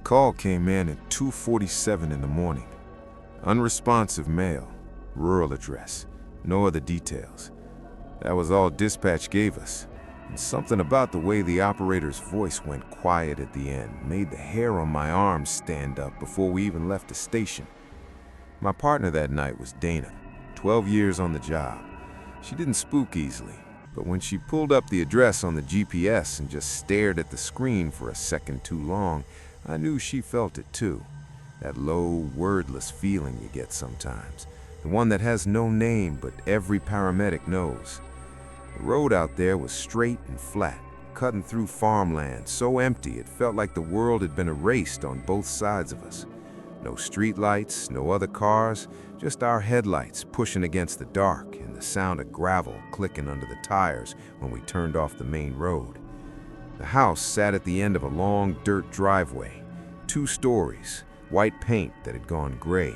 Call came in at 2:47 in the morning. Unresponsive mail, rural address, no other details. That was all dispatch gave us. And something about the way the operator's voice went quiet at the end made the hair on my arms stand up before we even left the station. My partner that night was Dana, 12 years on the job. She didn't spook easily, but when she pulled up the address on the GPS and just stared at the screen for a second too long, I knew she felt it too. That low, wordless feeling you get sometimes. The one that has no name, but every paramedic knows. The road out there was straight and flat, cutting through farmland, so empty it felt like the world had been erased on both sides of us. No street lights, no other cars, just our headlights pushing against the dark and the sound of gravel clicking under the tires when we turned off the main road. The house sat at the end of a long dirt driveway, 2 stories, white paint that had gone gray,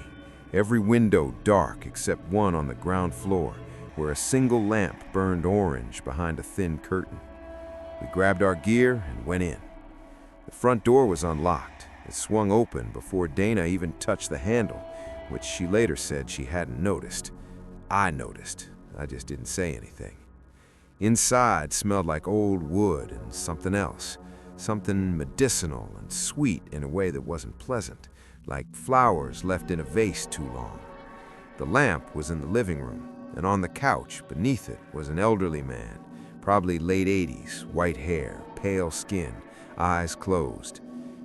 every window dark except one on the ground floor, where a single lamp burned orange behind a thin curtain. We grabbed our gear and went in. The front door was unlocked. It swung open before Dana even touched the handle, which she later said she hadn't noticed. I noticed. I just didn't say anything. Inside smelled like old wood and something else, something medicinal and sweet in a way that wasn't pleasant, like flowers left in a vase too long. The lamp was in the living room, and on the couch beneath it was an elderly man, probably late 80s, white hair, pale skin, eyes closed.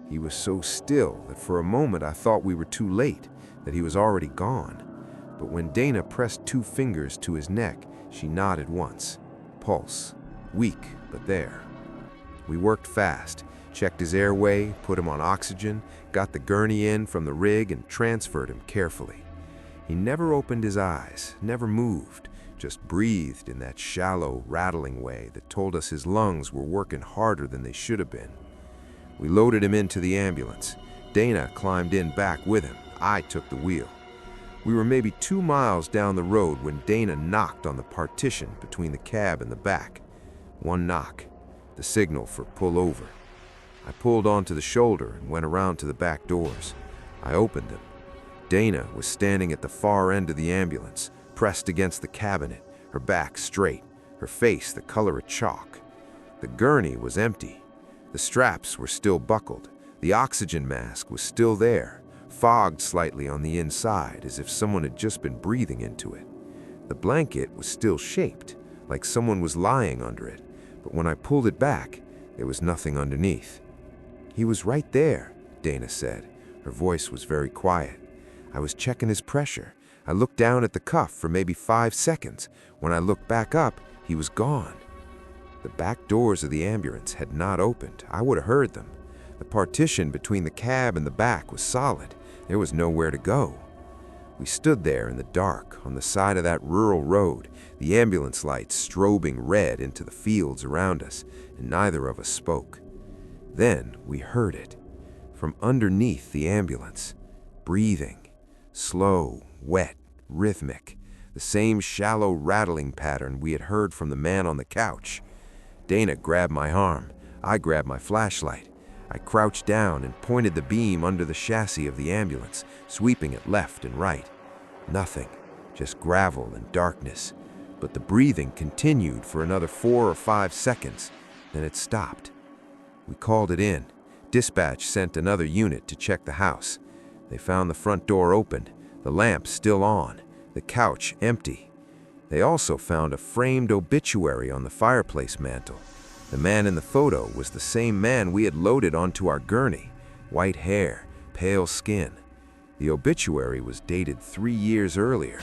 He was so still that for a moment I thought we were too late, that he was already gone. But when Dana pressed 2 fingers to his neck, she nodded once. Pulse, weak, but there. We worked fast, checked his airway, put him on oxygen, got the gurney in from the rig and transferred him carefully. He never opened his eyes, never moved, just breathed in that shallow, rattling way that told us his lungs were working harder than they should have been. We loaded him into the ambulance. Dana climbed in back with him. I took the wheel. We were maybe 2 miles down the road when Dana knocked on the partition between the cab and the back. 1 knock, the signal for pull over. I pulled onto the shoulder and went around to the back doors. I opened them. Dana was standing at the far end of the ambulance, pressed against the cabinet, her back straight, her face the color of chalk. The gurney was empty. The straps were still buckled. The oxygen mask was still there, fogged slightly on the inside as if someone had just been breathing into it. The blanket was still shaped, like someone was lying under it, but when I pulled it back, there was nothing underneath. "He was right there," Dana said. Her voice was very quiet. "I was checking his pressure. I looked down at the cuff for maybe 5 seconds. When I looked back up, he was gone." The back doors of the ambulance had not opened. I would have heard them. The partition between the cab and the back was solid. There was nowhere to go. We stood there in the dark on the side of that rural road, the ambulance lights strobing red into the fields around us, and neither of us spoke. Then we heard it, from underneath the ambulance, breathing, slow, wet, rhythmic, the same shallow rattling pattern we had heard from the man on the couch. Dana grabbed my arm. I grabbed my flashlight. I crouched down and pointed the beam under the chassis of the ambulance, sweeping it left and right. Nothing, just gravel and darkness. But the breathing continued for another 4 or 5 seconds, then it stopped. We called it in. Dispatch sent another unit to check the house. They found the front door open, the lamp still on, the couch empty. They also found a framed obituary on the fireplace mantel. The man in the photo was the same man we had loaded onto our gurney. White hair, pale skin. The obituary was dated 3 years earlier.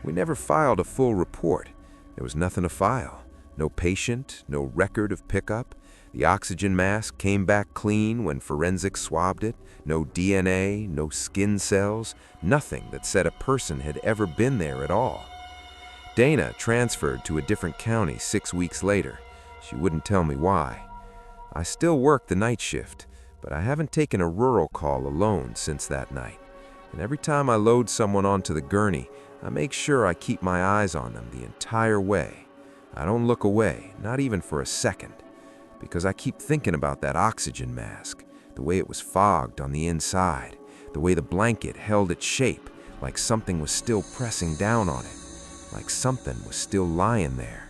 We never filed a full report. There was nothing to file. No patient, no record of pickup. The oxygen mask came back clean when forensics swabbed it. No DNA, no skin cells, nothing that said a person had ever been there at all. Dana transferred to a different county 6 weeks later. She wouldn't tell me why. I still work the night shift, but I haven't taken a rural call alone since that night. And every time I load someone onto the gurney, I make sure I keep my eyes on them the entire way. I don't look away, not even for a second, because I keep thinking about that oxygen mask, the way it was fogged on the inside, the way the blanket held its shape, like something was still pressing down on it, like something was still lying there.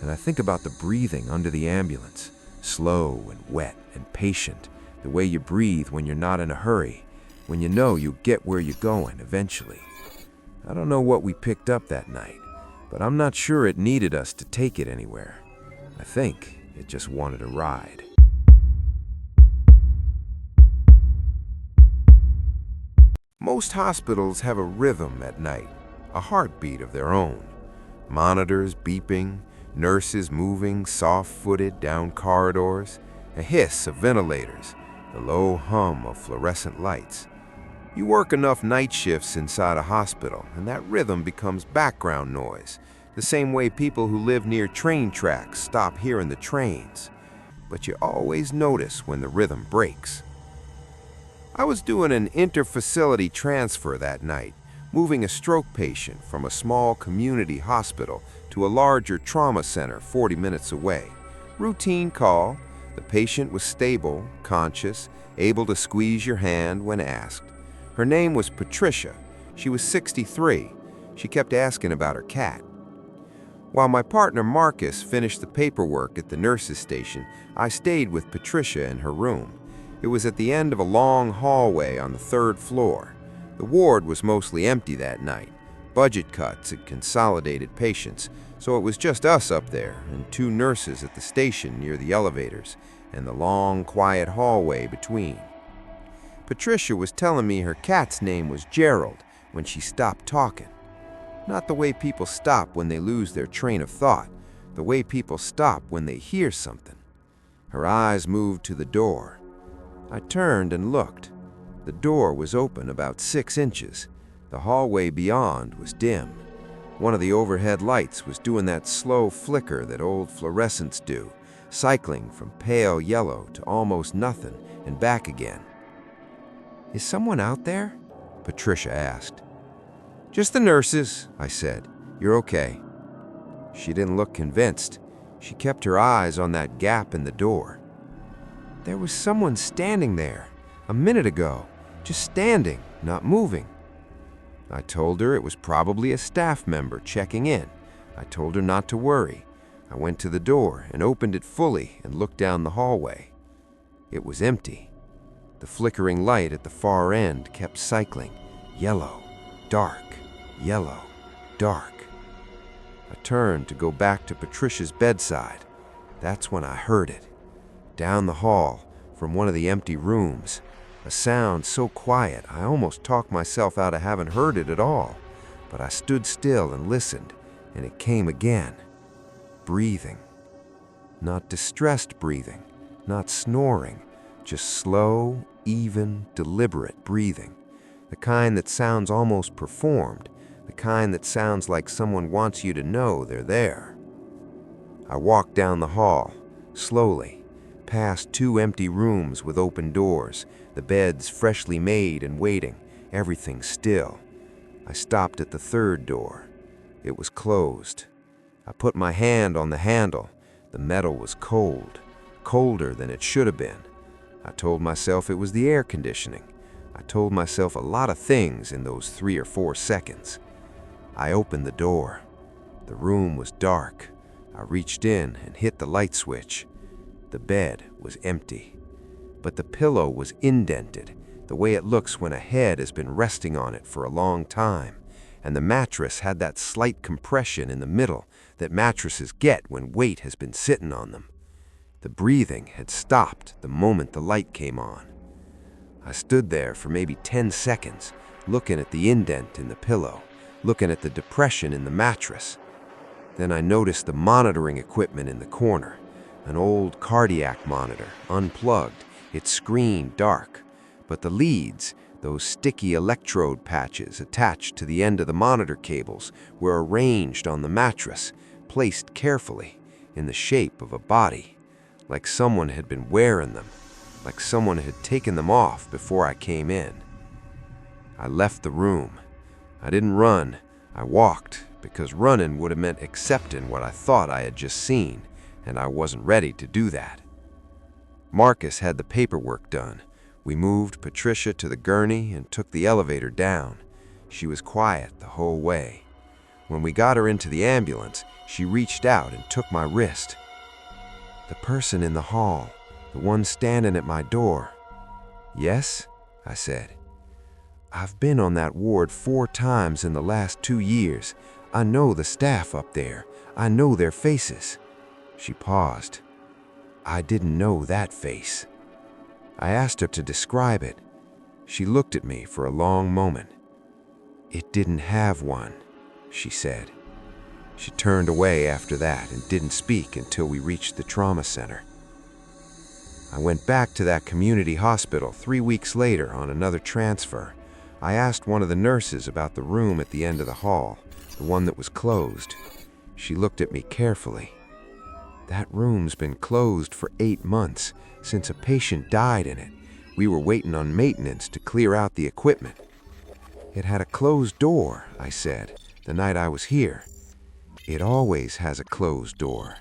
And I think about the breathing under the ambulance, slow and wet and patient, the way you breathe when you're not in a hurry, when you know you'll get where you're going eventually. I don't know what we picked up that night, but I'm not sure it needed us to take it anywhere. I think it just wanted a ride. Most hospitals have a rhythm at night, a heartbeat of their own. Monitors beeping, nurses moving soft-footed down corridors, a hiss of ventilators, the low hum of fluorescent lights. You work enough night shifts inside a hospital, and that rhythm becomes background noise, the same way people who live near train tracks stop hearing the trains. But you always notice when the rhythm breaks. I was doing an inter-facility transfer that night, moving a stroke patient from a small community hospital to a larger trauma center 40 minutes away. Routine call. The patient was stable, conscious, able to squeeze your hand when asked. Her name was Patricia. She was 63. She kept asking about her cat. While my partner Marcus finished the paperwork at the nurse's station, I stayed with Patricia in her room. It was at the end of a long hallway on the 3rd floor. The ward was mostly empty that night. Budget cuts had consolidated patients, so it was just us up there and 2 nurses at the station near the elevators and the long, quiet hallway between. Patricia was telling me her cat's name was Gerald when she stopped talking. Not the way people stop when they lose their train of thought, the way people stop when they hear something. Her eyes moved to the door. I turned and looked. The door was open about 6 inches. The hallway beyond was dim. One of the overhead lights was doing that slow flicker that old fluorescents do, cycling from pale yellow to almost nothing and back again. "Is someone out there?" Patricia asked. "Just the nurses," I said. "You're okay." She didn't look convinced. She kept her eyes on that gap in the door. "There was someone standing there a minute ago, just standing, not moving." I told her it was probably a staff member checking in. I told her not to worry. I went to the door and opened it fully and looked down the hallway. It was empty. The flickering light at the far end kept cycling, yellow, dark, yellow, dark. I turned to go back to Patricia's bedside. That's when I heard it. Down the hall, from one of the empty rooms, a sound so quiet I almost talked myself out of having heard it at all. But I stood still and listened, and it came again. Breathing. Not distressed breathing, not snoring, just slow, even, deliberate breathing. The kind that sounds almost performed, the kind that sounds like someone wants you to know they're there. I walked down the hall, slowly, past 2 empty rooms with open doors, the beds freshly made and waiting, everything still. I stopped at the 3rd door. It was closed. I put my hand on the handle. The metal was cold, colder than it should have been. I told myself it was the air conditioning. I told myself a lot of things in those 3 or 4 seconds. I opened the door. The room was dark. I reached in and hit the light switch. The bed was empty, but the pillow was indented, the way it looks when a head has been resting on it for a long time, and the mattress had that slight compression in the middle that mattresses get when weight has been sitting on them. The breathing had stopped the moment the light came on. I stood there for maybe 10 seconds, looking at the indent in the pillow, looking at the depression in the mattress. Then I noticed the monitoring equipment in the corner, an old cardiac monitor, unplugged, its screen dark, but the leads, those sticky electrode patches attached to the end of the monitor cables, were arranged on the mattress, placed carefully, in the shape of a body, like someone had been wearing them, like someone had taken them off before I came in. I left the room. I didn't run. I walked, because running would have meant accepting what I thought I had just seen, and I wasn't ready to do that. Marcus had the paperwork done. We moved Patricia to the gurney and took the elevator down. She was quiet the whole way. When we got her into the ambulance, she reached out and took my wrist. "The person in the hall, the one standing at my door." "Yes?" I said. "I've been on that ward 4 times in the last 2 years. I know the staff up there. I know their faces." She paused. I didn't know that face. I asked her to describe it. She looked at me for a long moment. "It didn't have one," she said. She turned away after that and didn't speak until we reached the trauma center. I went back to that community hospital 3 weeks later on another transfer. I asked one of the nurses about the room at the end of the hall, the one that was closed. She looked at me carefully. "That room's been closed for 8 months, since a patient died in it. We were waiting on maintenance to clear out the equipment." "It had a closed door," I said, "the night I was here." "It always has a closed door."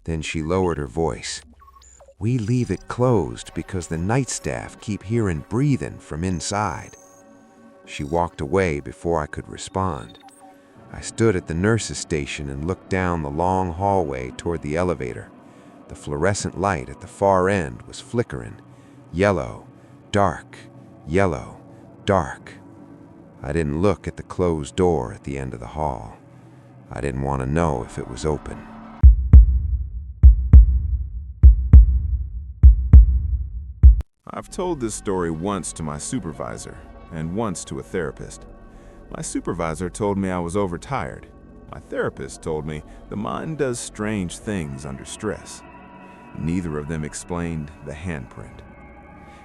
Then she lowered her voice. "We leave it closed because the night staff keep hearing breathing from inside." She walked away before I could respond. I stood at the nurse's station and looked down the long hallway toward the elevator. The fluorescent light at the far end was flickering. Yellow, dark, yellow, dark. I didn't look at the closed door at the end of the hall. I didn't want to know if it was open. I've told this story once to my supervisor and once to a therapist. My supervisor told me I was overtired. My therapist told me the mind does strange things under stress. Neither of them explained the handprint.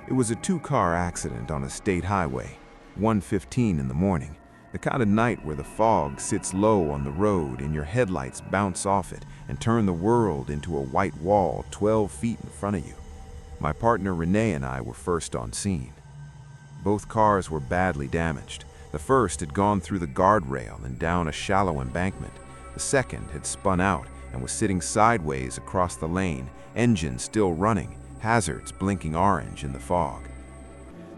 It was a 2-car accident on a state highway, 1:15 in the morning, the kind of night where the fog sits low on the road and your headlights bounce off it and turn the world into a white wall 12 feet in front of you. My partner Renee and I were first on scene. Both cars were badly damaged. The first had gone through the guardrail and down a shallow embankment. The second had spun out and was sitting sideways across the lane, engine still running, hazards blinking orange in the fog.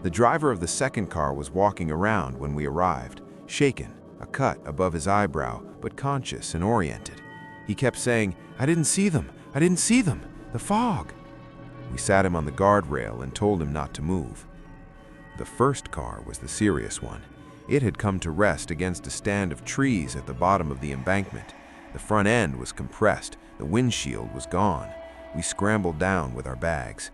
The driver of the second car was walking around when we arrived, shaken, a cut above his eyebrow, but conscious and oriented. He kept saying, "I didn't see them, I didn't see them, the fog." We sat him on the guardrail and told him not to move. The first car was the serious one. It had come to rest against a stand of trees at the bottom of the embankment. The front end was compressed, the windshield was gone. We scrambled down with our bags.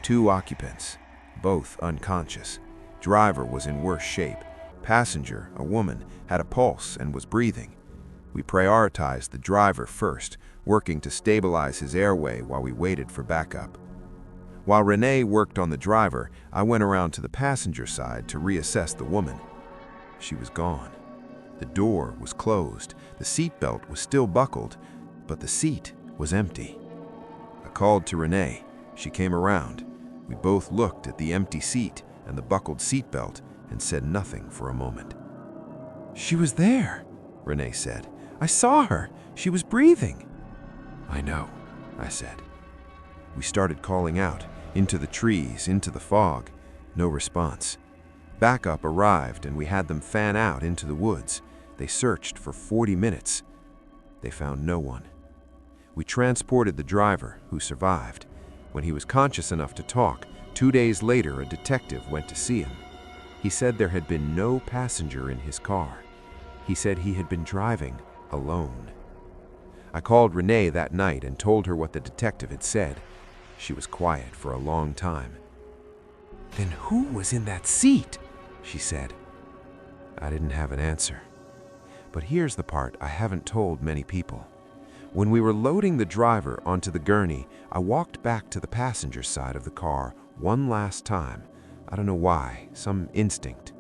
2 occupants, both unconscious. Driver was in worse shape. Passenger, a woman, had a pulse and was breathing. We prioritized the driver first, working to stabilize his airway while we waited for backup. While Renee worked on the driver, I went around to the passenger side to reassess the woman. She was gone. The door was closed, the seatbelt was still buckled, but the seat was empty. I called to Renee. She came around. We both looked at the empty seat and the buckled seatbelt and said nothing for a moment. "She was there," Renee said. "I saw her. She was breathing." "I know," I said. We started calling out, into the trees, into the fog. No response. Backup arrived and we had them fan out into the woods. They searched for 40 minutes. They found no one. We transported the driver, who survived. When he was conscious enough to talk, 2 days later a detective went to see him. He said there had been no passenger in his car. He said he had been driving alone. I called Renee that night and told her what the detective had said. She was quiet for a long time. "Then who was in that seat?" she said. I didn't have an answer. But here's the part I haven't told many people. When we were loading the driver onto the gurney, I walked back to the passenger side of the car one last time. I don't know why, some instinct.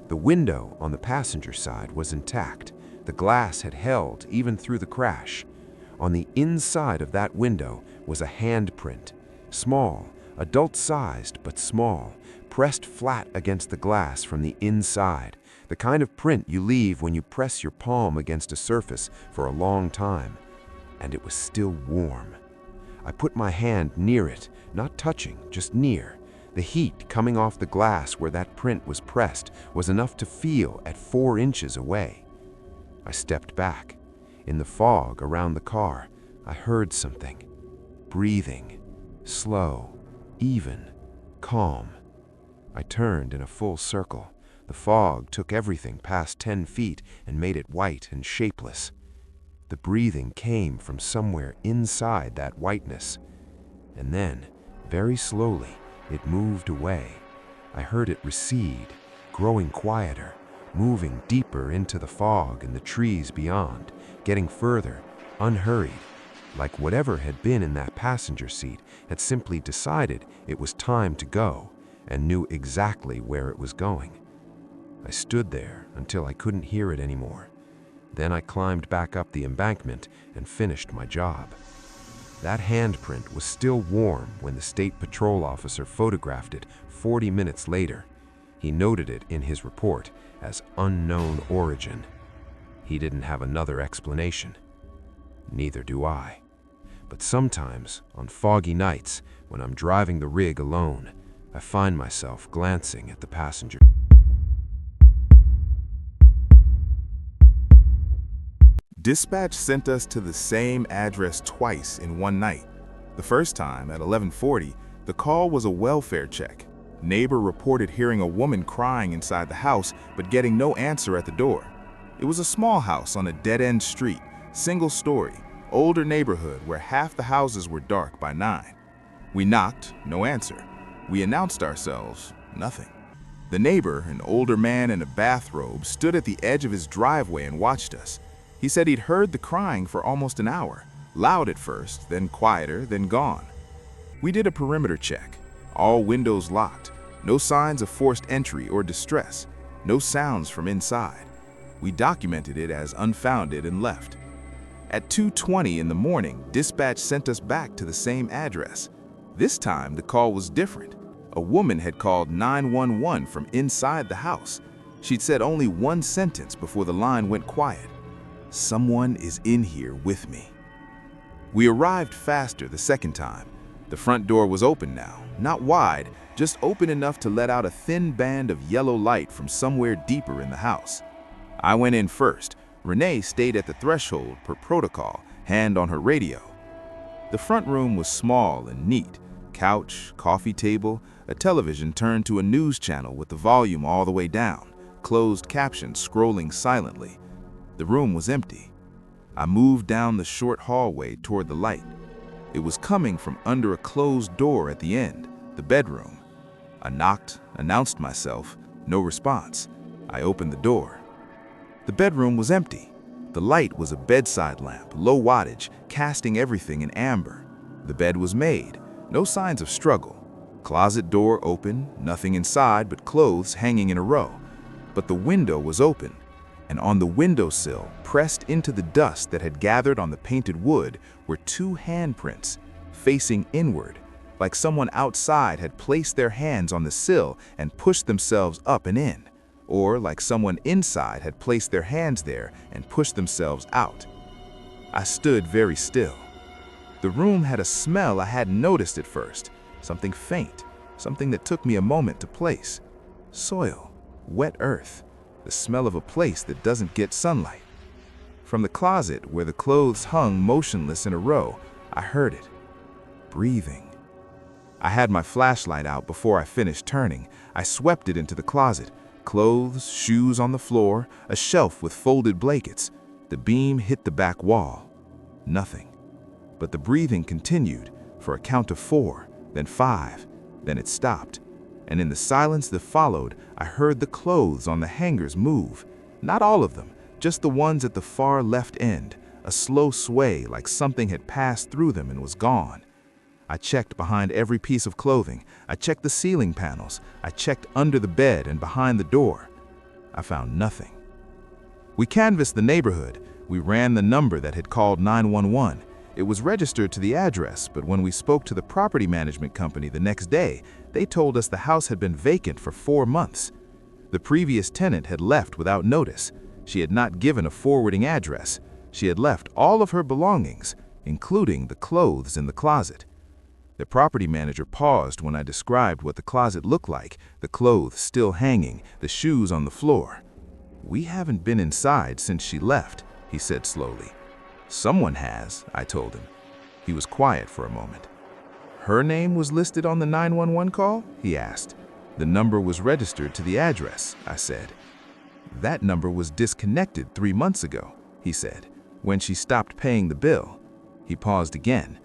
The window on the passenger side was intact. The glass had held even through the crash. On the inside of that window was a handprint, small, adult-sized but small, pressed flat against the glass from the inside, the kind of print you leave when you press your palm against a surface for a long time. And it was still warm. I put my hand near it, not touching, just near. The heat coming off the glass where that print was pressed was enough to feel at 4 inches away. I stepped back. In the fog around the car, I heard something. Breathing. Slow. Even. Calm. I turned in a full circle. The fog took everything past 10 feet and made it white and shapeless. The breathing came from somewhere inside that whiteness. And then, very slowly, it moved away. I heard it recede, growing quieter, moving deeper into the fog and the trees beyond, getting further, unhurried, like whatever had been in that passenger seat had simply decided it was time to go and knew exactly where it was going. I stood there until I couldn't hear it anymore. Then I climbed back up the embankment and finished my job. That handprint was still warm when the state patrol officer photographed it 40 minutes later. He noted it in his report as unknown origin. He didn't have another explanation. Neither do I. But sometimes, on foggy nights, when I'm driving the rig alone, I find myself glancing at the passenger. Dispatch sent us to the same address twice in one night. The first time, at 11:40, the call was a welfare check. Neighbor reported hearing a woman crying inside the house, but getting no answer at the door. It was a small house on a dead-end street, single story, older neighborhood where half the houses were dark by 9. We knocked, no answer. We announced ourselves, nothing. The neighbor, an older man in a bathrobe, stood at the edge of his driveway and watched us. He said he'd heard the crying for almost an hour, loud at first, then quieter, then gone. We did a perimeter check, all windows locked, no signs of forced entry or distress, no sounds from inside. We documented it as unfounded and left. At 2:20 in the morning, dispatch sent us back to the same address. This time, the call was different. A woman had called 911 from inside the house. She'd said only one sentence before the line went quiet. "Someone is in here with me." We arrived faster the second time. The front door was open now, not wide, just open enough to let out a thin band of yellow light from somewhere deeper in the house. I went in first. Renee stayed at the threshold per protocol, hand on her radio. The front room was small and neat. Couch, coffee table, a television turned to a news channel with the volume all the way down, closed captions scrolling silently. The room was empty. I moved down the short hallway toward the light. It was coming from under a closed door at the end, the bedroom. I knocked, announced myself, no response. I opened the door. The bedroom was empty. The light was a bedside lamp, low wattage, casting everything in amber. The bed was made, no signs of struggle. Closet door open, nothing inside but clothes hanging in a row. But the window was open. And on the windowsill, pressed into the dust that had gathered on the painted wood, were 2 handprints, facing inward, like someone outside had placed their hands on the sill and pushed themselves up and in, or like someone inside had placed their hands there and pushed themselves out. I stood very still. The room had a smell I hadn't noticed at first, something faint, something that took me a moment to place. Soil, wet earth. The smell of a place that doesn't get sunlight. From the closet where the clothes hung motionless in a row, I heard it. Breathing. I had my flashlight out before I finished turning. I swept it into the closet. Clothes, shoes on the floor, a shelf with folded blankets. The beam hit the back wall. Nothing. But the breathing continued for a count of 4, then 5, then it stopped. And in the silence that followed, I heard the clothes on the hangers move. Not all of them, just the ones at the far left end, a slow sway like something had passed through them and was gone. I checked behind every piece of clothing. I checked the ceiling panels. I checked under the bed and behind the door. I found nothing. We canvassed the neighborhood. We ran the number that had called 911. It was registered to the address, but when we spoke to the property management company the next day, they told us the house had been vacant for 4 months. The previous tenant had left without notice. She had not given a forwarding address. She had left all of her belongings, including the clothes in the closet. The property manager paused when I described what the closet looked like, the clothes still hanging, the shoes on the floor. "We haven't been inside since she left," he said slowly. "Someone has," I told him. He was quiet for a moment. "Her name was listed on the 911 call?" he asked. "The number was registered to the address," I said. "That number was disconnected 3 months ago," he said, "when she stopped paying the bill." He paused again.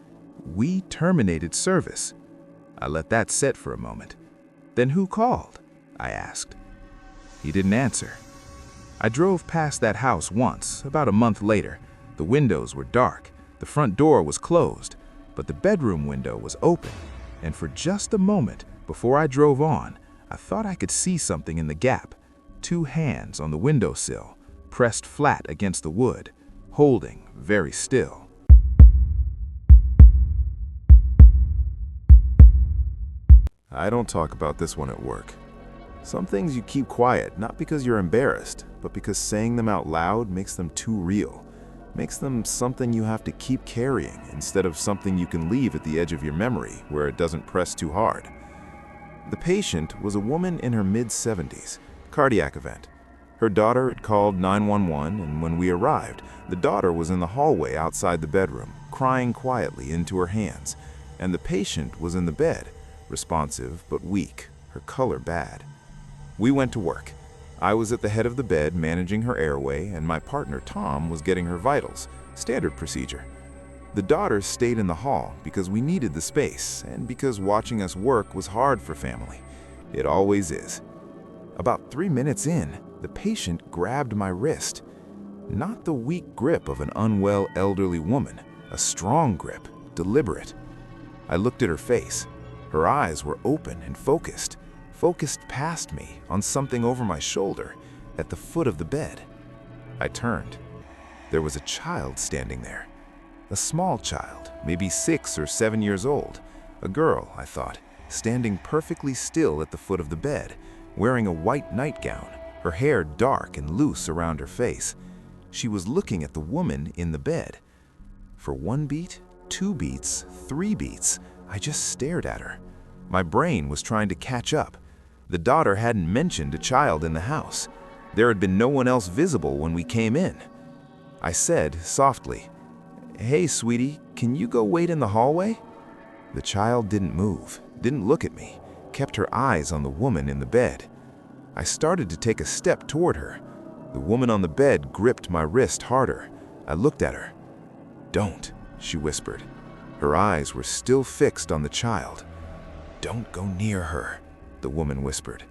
"We terminated service." I let that sit for a moment. "Then who called?" I asked. He didn't answer. I drove past that house once, about a month later. The windows were dark, the front door was closed, but the bedroom window was open, and for just a moment before I drove on, I thought I could see something in the gap. 2 hands on the windowsill, pressed flat against the wood, holding very still. I don't talk about this one at work. Some things you keep quiet, not because you're embarrassed, but because saying them out loud makes them too real. Makes them something you have to keep carrying instead of something you can leave at the edge of your memory where it doesn't press too hard. The patient was a woman in her mid-70s, cardiac event. Her daughter had called 911, and when we arrived, the daughter was in the hallway outside the bedroom, crying quietly into her hands, and the patient was in the bed, responsive but weak, her color bad. We went to work. I was at the head of the bed managing her airway, and my partner Tom was getting her vitals, standard procedure. The daughter stayed in the hall because we needed the space and because watching us work was hard for family. It always is. About 3 minutes in, the patient grabbed my wrist. Not the weak grip of an unwell elderly woman, a strong grip, deliberate. I looked at her face. Her eyes were open and focused past me on something over my shoulder at the foot of the bed. I turned. There was a child standing there. A small child, maybe 6 or 7 years old. A girl, I thought, standing perfectly still at the foot of the bed, wearing a white nightgown, her hair dark and loose around her face. She was looking at the woman in the bed. For 1 beat, 2 beats, 3 beats, I just stared at her. My brain was trying to catch up. The daughter hadn't mentioned a child in the house. There had been no one else visible when we came in. I said softly, "Hey, sweetie, can you go wait in the hallway?" The child didn't move, didn't look at me, kept her eyes on the woman in the bed. I started to take a step toward her. The woman on the bed gripped my wrist harder. I looked at her. "Don't," she whispered. Her eyes were still fixed on the child. "Don't go near her," the woman whispered.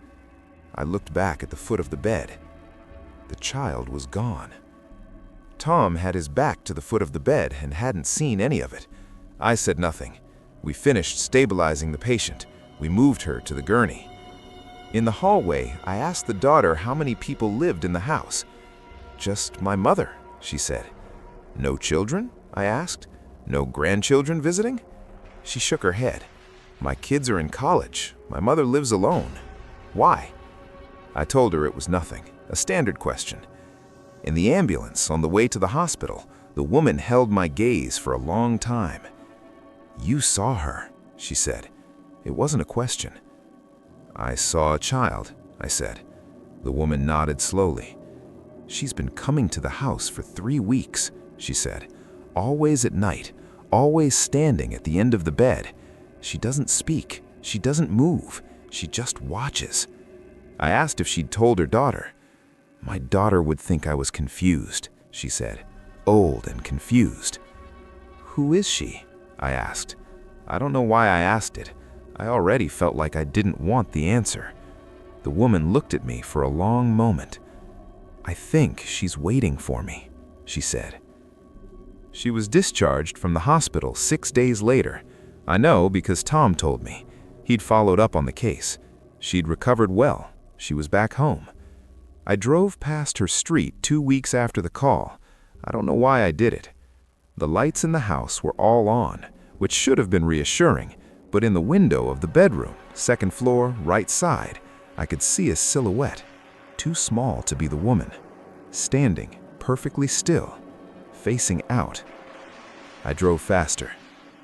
I looked back at the foot of the bed. The child was gone. Tom had his back to the foot of the bed and hadn't seen any of it. I said nothing. We finished stabilizing the patient. We moved her to the gurney. In the hallway, I asked the daughter how many people lived in the house. "Just my mother," she said. "No children?" I asked. "No grandchildren visiting?" She shook her head. "My kids are in college. My mother lives alone." "Why?" I told her it was nothing, a standard question. In the ambulance on the way to the hospital, the woman held my gaze for a long time. "You saw her," she said. It wasn't a question. "I saw a child," I said. The woman nodded slowly. "She's been coming to the house for 3 weeks," she said. "Always at night, always standing at the end of the bed. She doesn't speak, she doesn't move, she just watches." I asked if she'd told her daughter. "My daughter would think I was confused," she said. "Old and confused." "Who is she?" I asked. I don't know why I asked it. I already felt like I didn't want the answer. The woman looked at me for a long moment. "I think she's waiting for me," she said. She was discharged from the hospital 6 days later. I know because Tom told me. He'd followed up on the case. She'd recovered well. She was back home. I drove past her street 2 weeks after the call. I don't know why I did it. The lights in the house were all on, which should have been reassuring, but in the window of the bedroom, second floor, right side, I could see a silhouette, too small to be the woman, standing perfectly still, facing out. I drove faster,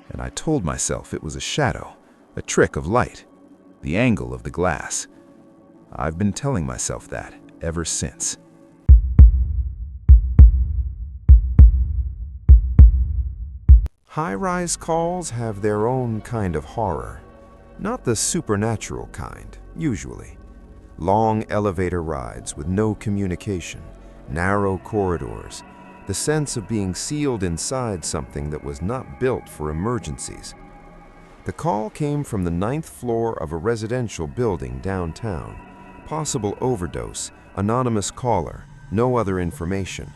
and I told myself it was a shadow, a trick of light, the angle of the glass. I've been telling myself that ever since. High-rise calls have their own kind of horror. Not the supernatural kind, usually. Long elevator rides with no communication, narrow corridors, the sense of being sealed inside something that was not built for emergencies. The call came from the 9th floor of a residential building downtown. Possible overdose, anonymous caller, no other information.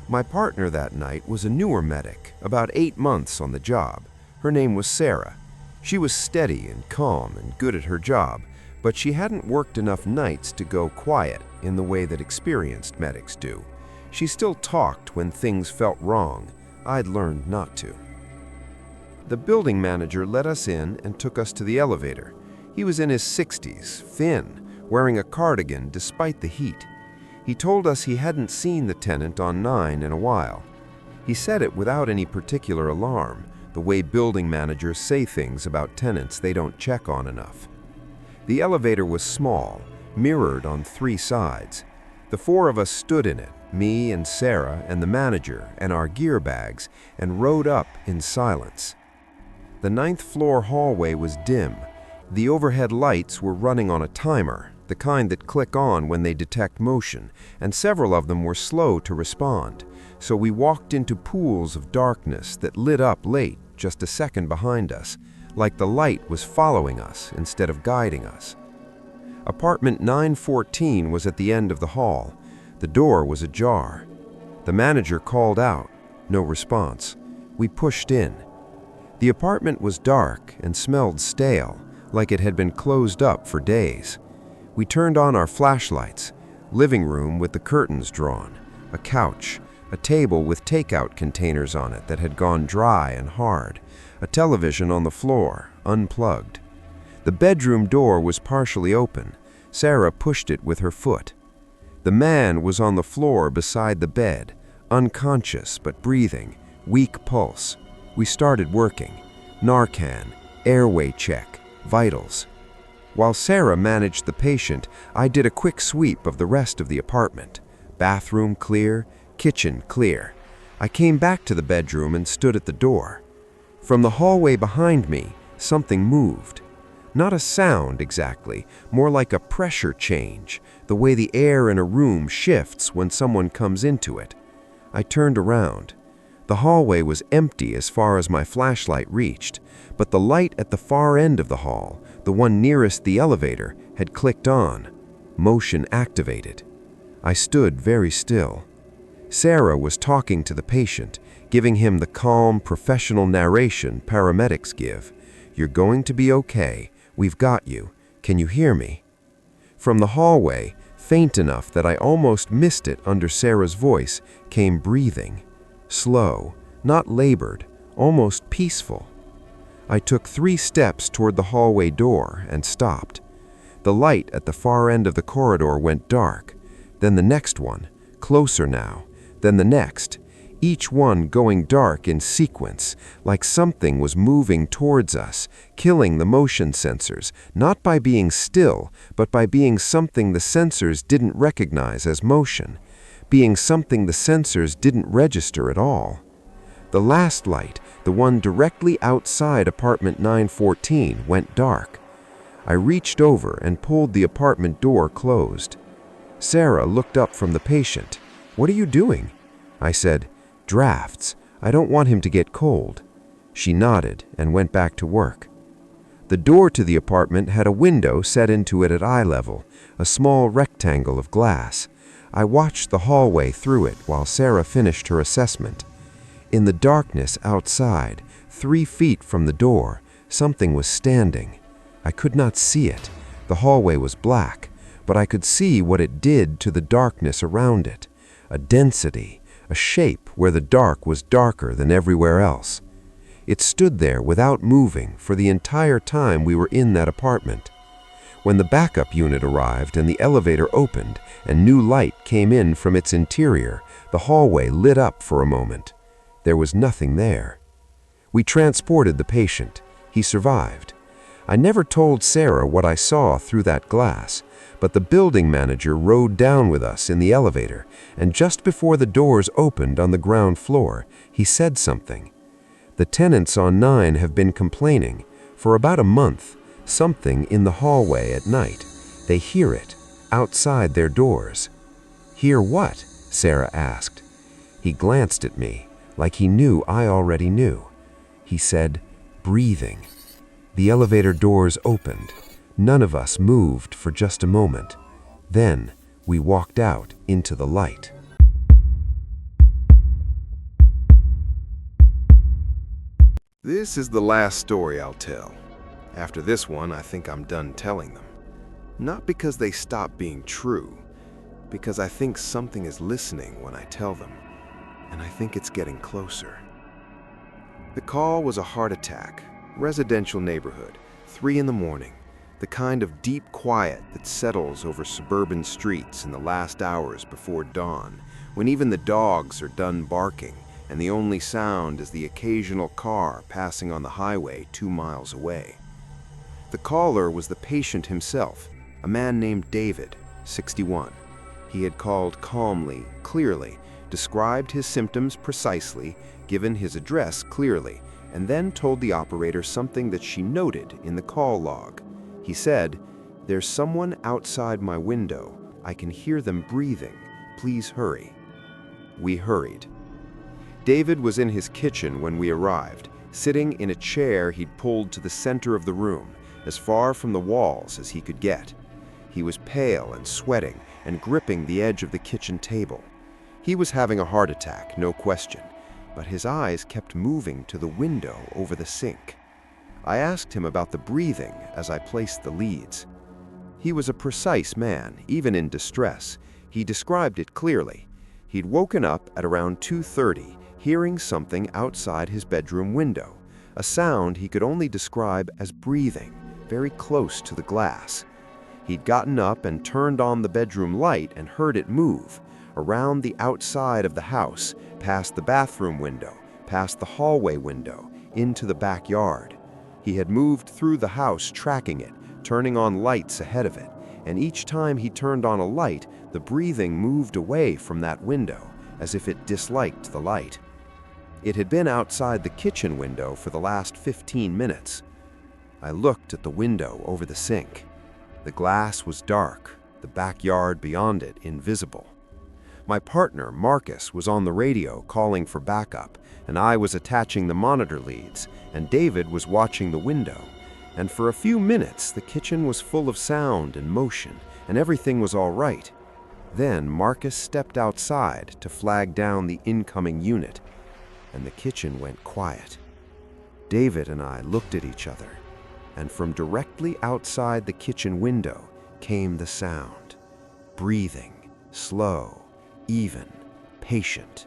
My partner that night was a newer medic, about 8 months on the job. Her name was Sarah. She was steady and calm and good at her job, but she hadn't worked enough nights to go quiet in the way that experienced medics do. She still talked when things felt wrong. I'd learned not to. The building manager let us in and took us to the elevator. He was in his 60s, thin, wearing a cardigan despite the heat. He told us he hadn't seen the tenant on 9 in a while. He said it without any particular alarm, the way building managers say things about tenants they don't check on enough. The elevator was small, mirrored on 3 sides. The 4 of us stood in it, me and Sarah and the manager and our gear bags, and rode up in silence. The 9th floor hallway was dim. The overhead lights were running on a timer, the kind that click on when they detect motion, and several of them were slow to respond, so we walked into pools of darkness that lit up late, just a second behind us, like the light was following us instead of guiding us. Apartment 914 was at the end of the hall. The door was ajar. The manager called out. No response. We pushed in. The apartment was dark and smelled stale, like it had been closed up for days. We turned on our flashlights. Living room with the curtains drawn, a couch, a table with takeout containers on it that had gone dry and hard, a television on the floor, unplugged. The bedroom door was partially open. Sarah pushed it with her foot. The man was on the floor beside the bed, unconscious but breathing, weak pulse. We started working. Narcan, airway check, vitals. While Sarah managed the patient, I did a quick sweep of the rest of the apartment. Bathroom clear, kitchen clear. I came back to the bedroom and stood at the door. From the hallway behind me, something moved. Not a sound exactly, more like a pressure change, the way the air in a room shifts when someone comes into it. I turned around. The hallway was empty as far as my flashlight reached, but the light at the far end of the hall, the one nearest the elevator, had clicked on. Motion activated. I stood very still. Sarah was talking to the patient, giving him the calm, professional narration paramedics give. "You're going to be okay. We've got you. Can you hear me?" From the hallway, faint enough that I almost missed it under Sarah's voice, came breathing. Slow, not labored, almost peaceful. I took 3 steps toward the hallway door and stopped. The light at the far end of the corridor went dark, then the next one, closer now, then the next, each one going dark in sequence, like something was moving towards us, killing the motion sensors, not by being still, but by being something the sensors didn't recognize as motion, being something the sensors didn't register at all. The last light, the one directly outside apartment 914, went dark. I reached over and pulled the apartment door closed. Sarah looked up from the patient. "What are you doing?" I said, "Drafts. I don't want him to get cold." She nodded and went back to work. The door to the apartment had a window set into it at eye level, a small rectangle of glass. I watched the hallway through it while Sarah finished her assessment. In the darkness outside, 3 feet from the door, something was standing. I could not see it. The hallway was black, but I could see what it did to the darkness around it. A density, a shape where the dark was darker than everywhere else. It stood there without moving for the entire time we were in that apartment. When the backup unit arrived and the elevator opened and new light came in from its interior, the hallway lit up for a moment. There was nothing there. We transported the patient. He survived. I never told Sarah what I saw through that glass, but the building manager rode down with us in the elevator, and just before the doors opened on the ground floor, he said something. The tenants on 9 have been complaining for about a month, something in the hallway at night. They hear it outside their doors. Hear what? Sarah asked. He glanced at me like he knew I already knew. He said, breathing. The elevator doors opened. None of us moved for just a moment. Then we walked out into the light. This is the last story I'll tell. After this one, I think I'm done telling them. Not because they stop being true, because I think something is listening when I tell them, and I think it's getting closer. The call was a heart attack, residential neighborhood, 3 in the morning, the kind of deep quiet that settles over suburban streets in the last hours before dawn, when even the dogs are done barking, and the only sound is the occasional car passing on the highway 2 miles away. The caller was the patient himself, a man named David, 61. He had called calmly, clearly, described his symptoms precisely, given his address clearly, and then told the operator something that she noted in the call log. He said, "There's someone outside my window. I can hear them breathing. Please hurry." We hurried. David was in his kitchen when we arrived, sitting in a chair he'd pulled to the center of the room, as far from the walls as he could get. He was pale and sweating and gripping the edge of the kitchen table. He was having a heart attack, no question, but his eyes kept moving to the window over the sink. I asked him about the breathing as I placed the leads. He was a precise man, even in distress. He described it clearly. He'd woken up at around 2:30, hearing something outside his bedroom window, a sound he could only describe as breathing, very close to the glass. He'd gotten up and turned on the bedroom light and heard it move, around the outside of the house, past the bathroom window, past the hallway window, into the backyard. He had moved through the house tracking it, turning on lights ahead of it, and each time he turned on a light, the breathing moved away from that window, as if it disliked the light. It had been outside the kitchen window for the last 15 minutes. I looked at the window over the sink. The glass was dark, the backyard beyond it invisible. My partner, Marcus, was on the radio calling for backup, and I was attaching the monitor leads, and David was watching the window. And for a few minutes, the kitchen was full of sound and motion, and everything was all right. Then Marcus stepped outside to flag down the incoming unit, and the kitchen went quiet. David and I looked at each other, and from directly outside the kitchen window came the sound. Breathing, slow, even, patient,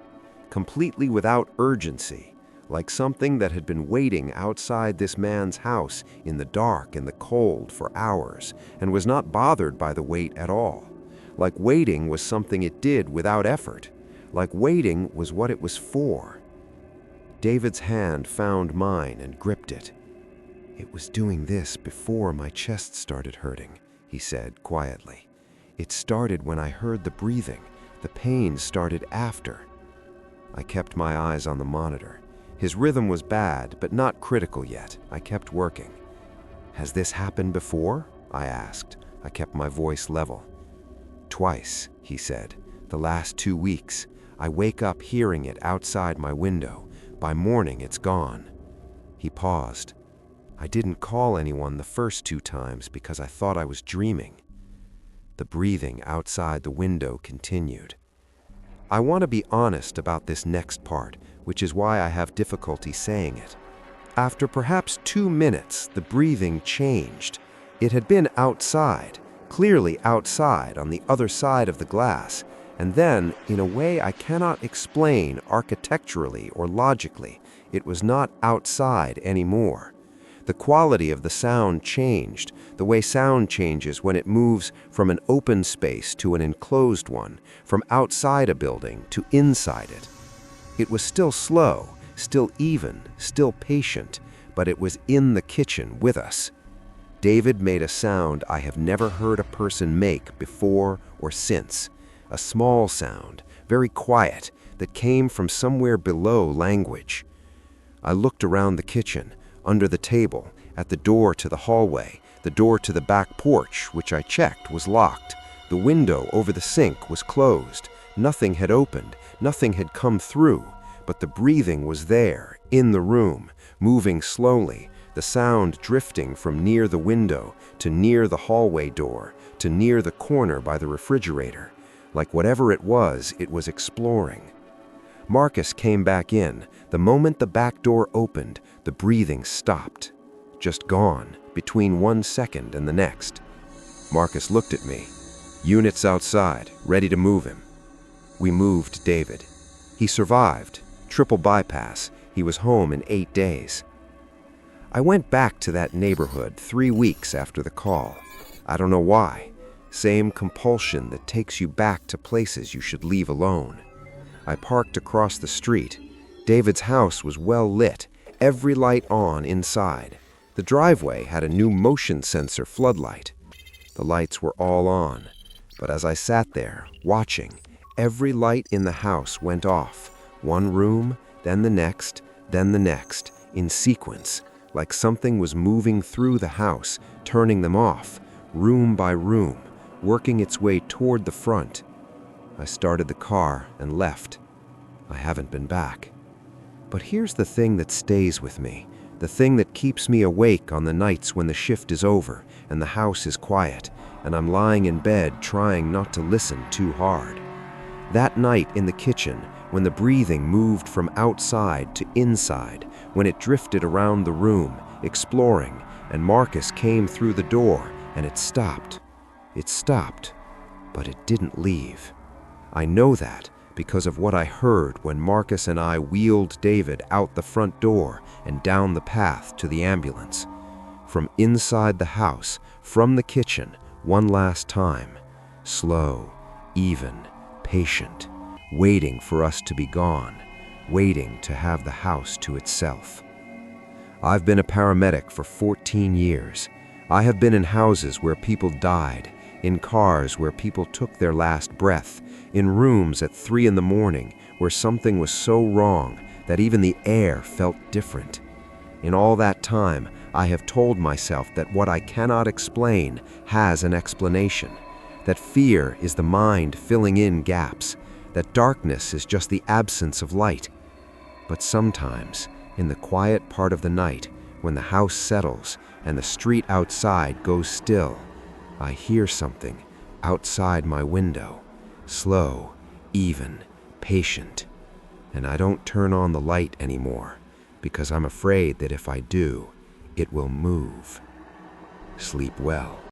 completely without urgency, like something that had been waiting outside this man's house in the dark and the cold for hours and was not bothered by the wait at all. Like waiting was something it did without effort. Like waiting was what it was for. David's hand found mine and gripped it. "It was doing this before my chest started hurting," he said quietly. "It started when I heard the breathing. The pain started after." I kept my eyes on the monitor. His rhythm was bad, but not critical yet. I kept working. "Has this happened before?" I asked. I kept my voice level. "Twice," he said. "The last 2 weeks. I wake up hearing it outside my window. By morning, it's gone." He paused. "I didn't call anyone the first 2 times because I thought I was dreaming." The breathing outside the window continued. I want to be honest about this next part, which is why I have difficulty saying it. After perhaps 2 minutes, the breathing changed. It had been outside, clearly outside on the other side of the glass, and then, in a way I cannot explain architecturally or logically, it was not outside anymore. The quality of the sound changed, the way sound changes when it moves from an open space to an enclosed one, from outside a building to inside it. It was still slow, still even, still patient, but it was in the kitchen with us. David made a sound I have never heard a person make before or since. A small sound, very quiet, that came from somewhere below language. I looked around the kitchen, under the table, at the door to the hallway, the door to the back porch, which I checked was locked. The window over the sink was closed. Nothing had opened, nothing had come through, but the breathing was there, in the room, moving slowly, the sound drifting from near the window to near the hallway door, to near the corner by the refrigerator. Like whatever it was exploring. Marcus came back in. The moment the back door opened, the breathing stopped. Just gone, between 1 second and the next. Marcus looked at me. Units outside, ready to move him. We moved David. He survived. Triple bypass. He was home in 8 days. I went back to that neighborhood 3 weeks after the call. I don't know why. Same compulsion that takes you back to places you should leave alone. I parked across the street. David's house was well lit, every light on inside. The driveway had a new motion sensor floodlight. The lights were all on, but as I sat there, watching, every light in the house went off. One room, then the next, in sequence, like something was moving through the house, turning them off, room by room, working its way toward the front. I started the car and left. I haven't been back. But here's the thing that stays with me, the thing that keeps me awake on the nights when the shift is over and the house is quiet, and I'm lying in bed trying not to listen too hard. That night in the kitchen, when the breathing moved from outside to inside, when it drifted around the room, exploring, and Marcus came through the door, and it stopped. It stopped, but it didn't leave. I know that because of what I heard when Marcus and I wheeled David out the front door and down the path to the ambulance. From inside the house, from the kitchen, one last time, slow, even, patient, waiting for us to be gone, waiting to have the house to itself. I've been a paramedic for 14 years. I have been in houses where people died, in cars where people took their last breath, in rooms at 3 a.m. where something was so wrong that even the air felt different. In all that time, I have told myself that what I cannot explain has an explanation, that fear is the mind filling in gaps, that darkness is just the absence of light. But sometimes, in the quiet part of the night, when the house settles and the street outside goes still, I hear something outside my window, slow, even, patient, and I don't turn on the light anymore because I'm afraid that if I do, it will move. Sleep well.